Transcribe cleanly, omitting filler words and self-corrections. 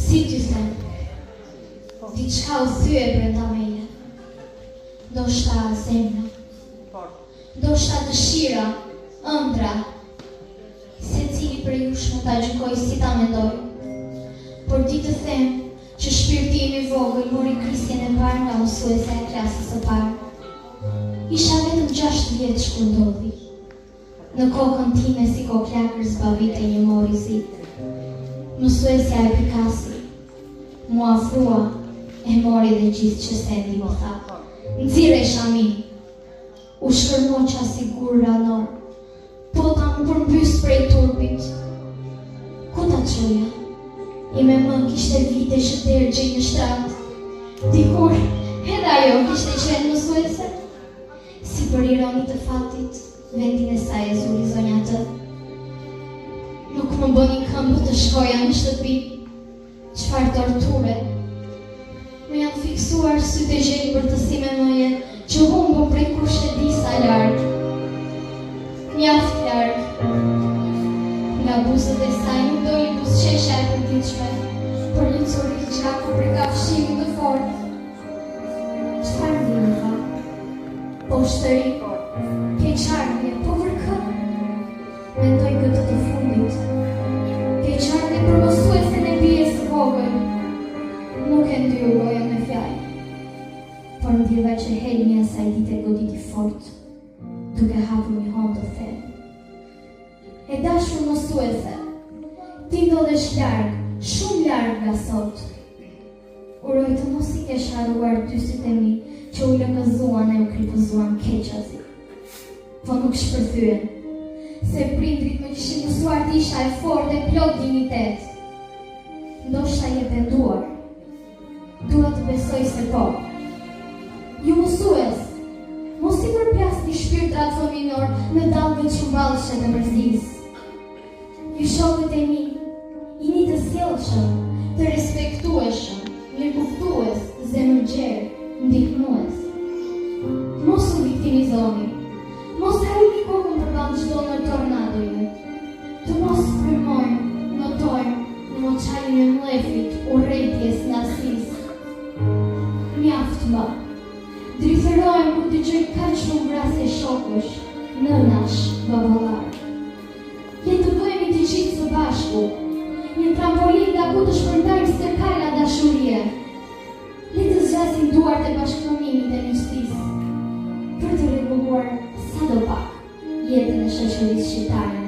Si ty them, diçka u thye brenda meje. Ndoshta zemra, ndoshta dëshira, ëndra. Secili prej jush mund ta gjykoj si ta mendoj. Por di të them që shpirti im i vogël mori krisjen e parë nga mësuesja e klasës së parë. Isha vetëm 6 vjeç kur ndodhi. Në kokën time si koklakër zbavite një mori zi. Mësuesja e pikasi, mua afrua, e mori dhe gjithë që sendi më tha. Nxirre shamin, u shkërmoqa si gur ranor, po ta më përmbys prej turpit. Ku ta çoja? I me më kishte vite që tergjej në shtrat. Dikur, edhe ajo kishte qenë mësuese. Si për ironi të fatit, vendin e saj e zuri zonja të. Nuk më bëni këmbë të shkoja në shtëpi. Çfarë torture. Më janë fiksuar sytë e gjenjë për të si me mëje, që humbo prej kushte disa larg. Mjaft larg. Nga buzët e saj nuk do një buzëqeshja e përditshme, për një curit gjaku prej kafshimit të fortë. Çfarë vini tha? Po shtëri, keqardhje, po vërkë. Mendoj këtë të fundit. Keqardhje për mësuesen e bijes së vogël. Nuk e ndyrë gojën me fjalë, por ndjeva që helmi asaj dite goditi fort, duke hapur një hon të thellë. E dashur mësuese, ti ndodhesh larg, shumë larg nga sot. Uroj të mos i kesh harruar dysit e mi që u lëngëzuan e u kripëzuan keqazi. Po nuk shpërthyen, se prindrit më kishin mësuar të isha e fortë e plot dignitet. Ndoshta je penduar. Dua të besoj se po. Ju mësues, mos i përplasni shpirtrat fëminor në dallgët që mballëshe të mërzisë. Ju shokët e mi, jeni të sjellshëm, të respektueshëm, mirëkuptues, zemërgjerë, ndihmues. Mos u viktimizoni, mos harroni kokën përballë çdo në tornadoje. Të mos frymojmë, notojmë në moçajin e mlefit, urrejtjes nasisë. Mjaft më. Drithërojmë ku të gjoj kaq shumë vrasje shokësh, nënash, baballar. Le të bëhemi të gjithë së bashku, një trampolin nga ku të shpërndajmë stërkala dashurie. Le të zgjasim duart e bashkëpunimit e miqësisë, për të rregulluar sadopak jetën e shoqërisë shqiptare.